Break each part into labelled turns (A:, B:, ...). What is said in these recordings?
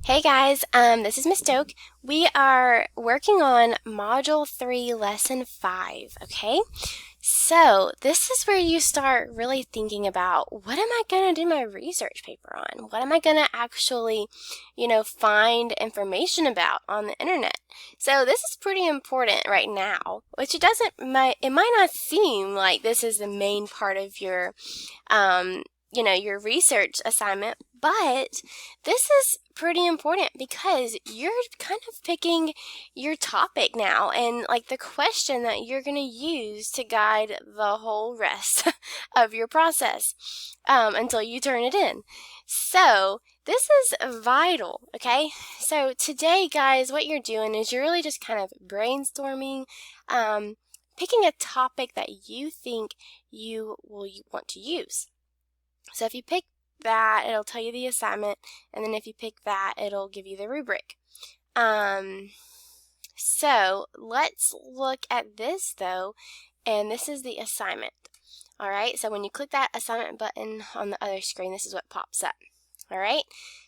A: Hey guys, this is Miss Doak. We are working on Module 3, Lesson 5, okay? So, this is where you start really thinking about what am I going to do my research paper on? What am I going to actually, find information about on the internet? So, this is pretty important right now, which it might not seem like this is the main part of your research assignment, but this is pretty important because you're kind of picking your topic now and like the question that you're going to use to guide the whole rest of your process until you turn it in. So this is vital, okay? So today, guys, what you're doing is you're really just kind of brainstorming, picking a topic that you think you will want to use. So if you pick that, it'll tell you the assignment, and then if you pick that, it'll give you the rubric. So let's look at this though, and this is the assignment. All right, so when you click that assignment button on the other screen, this is what pops up. All right,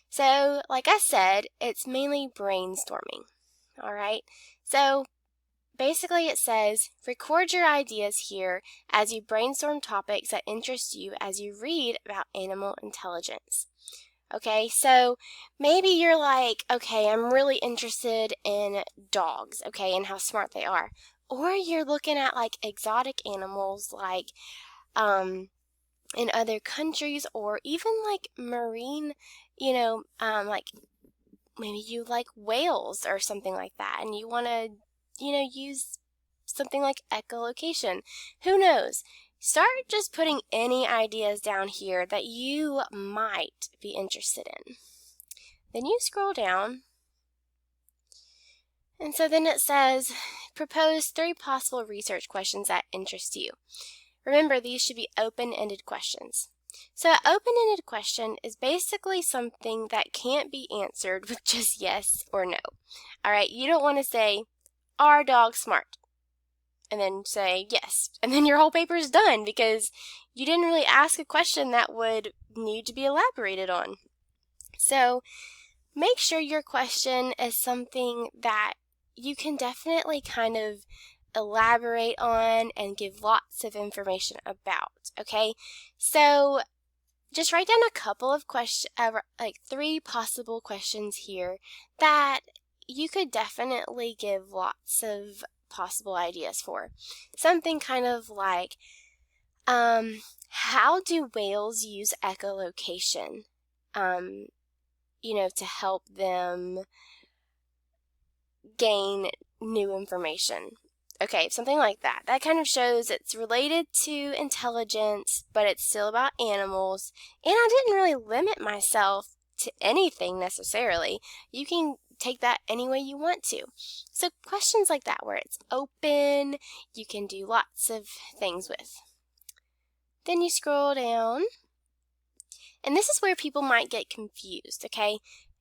A: so like I said, it's mainly brainstorming. All right, so basically, it says, record your ideas here as you brainstorm topics that interest you as you read about animal intelligence. Okay, so maybe you're like, okay, I'm really interested in dogs, okay, and how smart they are. Or you're looking at like exotic animals like in other countries, or even like marine, like maybe you like whales or something like that, and you want to use something like echolocation. Who knows? Start just putting any ideas down here that you might be interested in. Then you scroll down, and so then it says, propose 3 possible research questions that interest you. Remember, these should be open-ended questions. So an open-ended question is basically something that can't be answered with just yes or no. All right, you don't want to say, are dogs smart? And then say yes. And then your whole paper is done because you didn't really ask a question that would need to be elaborated on. So make sure your question is something that you can definitely kind of elaborate on and give lots of information about, okay? So just write down a couple of questions, like 3 possible questions here that you could definitely give lots of possible ideas for. Something kind of like, how do whales use echolocation, to help them gain new information? Okay, something like that. That kind of shows it's related to intelligence, but it's still about animals. And I didn't really limit myself to anything necessarily. You can take that any way you want to. So questions like that where it's open, you can do lots of things with. Then you scroll down, and this is where people might get confused, okay?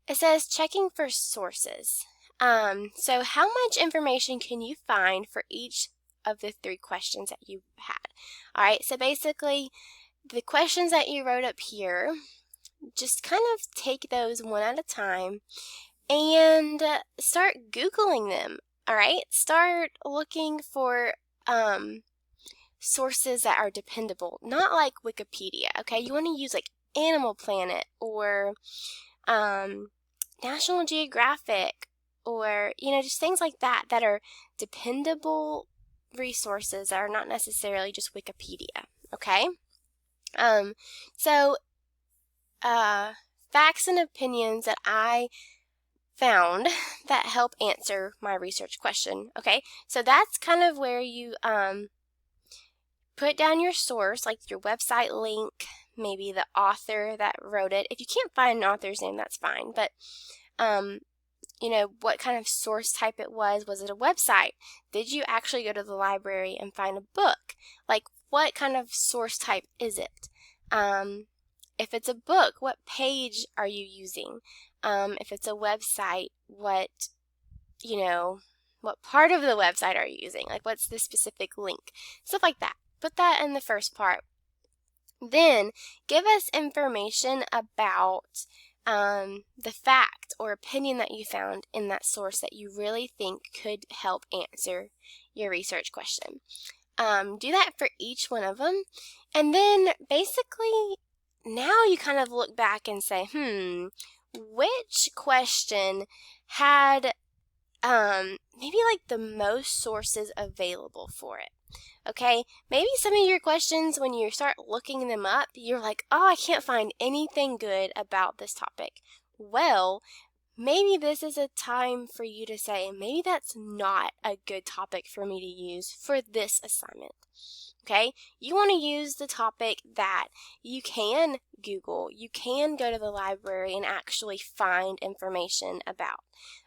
A: It says checking for sources. So how much information can you find for each of the 3 questions that you had? All right, so basically the questions that you wrote up here, just kind of take those one at a time and start Googling them. All right, start looking for sources that are dependable, not like Wikipedia, okay? You want to use like Animal Planet or National Geographic, or just things like that that are dependable resources that are not necessarily just Wikipedia, okay? So facts and opinions that I found that help answer my research question, okay? So that's kind of where you put down your source, like your website link, maybe the author that wrote it. If you can't find an author's name, that's fine, but what kind of source type it was. Was it a website? Did you actually go to the library and find a book? Like, what kind of source type is it? If it's a book, what page are you using? If it's a website, what part of the website are you using? Like, what's the specific link? Stuff like that. Put that in the first part. Then give us information about the fact or opinion that you found in that source that you really think could help answer your research question. Do that for each one of them, and then basically now you kind of look back and say, which question had maybe like the most sources available for it? Okay, maybe some of your questions, when you start looking them up, you're like, oh, I can't find anything good about this topic. Well, maybe this is a time for you to say, maybe that's not a good topic for me to use for this assignment. Okay, you want to use the topic that you can Google, you can go to the library and actually find information about.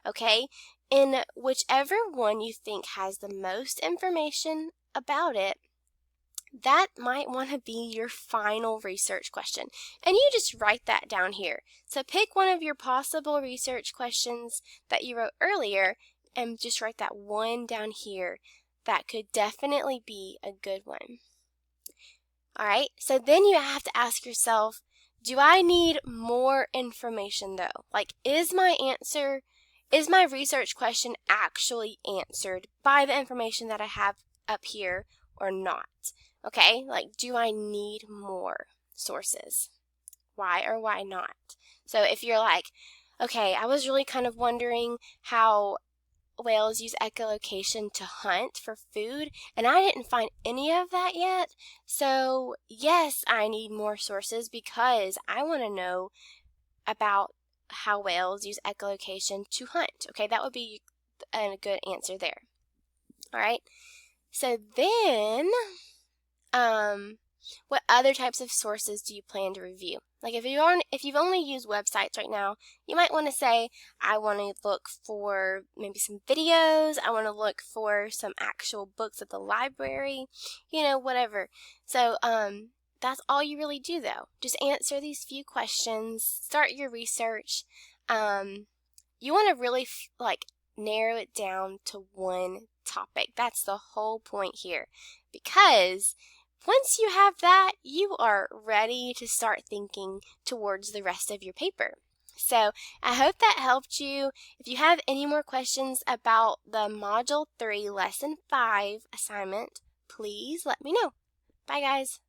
A: Okay, in whichever one you think has the most information about it, that might want to be your final research question. And you just write that down here. So pick one of your possible research questions that you wrote earlier and just write that one down here. That could definitely be a good one. All right, so then you have to ask yourself, do I need more information though? Like, is my research question actually answered by the information that I have up here or not? Okay, like, do I need more sources? Why or why not? So if you're like, okay, I was really kind of wondering how whales use echolocation to hunt for food, and I didn't find any of that yet. So yes, I need more sources because I want to know about how whales use echolocation to hunt. Okay, that would be a good answer there. All right. So then, what other types of sources do you plan to review? Like if you've only used websites right now, you might want to say, I want to look for maybe some videos, I want to look for some actual books at the library, whatever. So that's all you really do though. Just answer these few questions, start your research. You want to really narrow it down to one topic. That's the whole point here, because once you have that, you are ready to start thinking towards the rest of your paper. So I hope that helped you. If you have any more questions about the Module 3 Lesson 5 assignment, please let me know. Bye guys.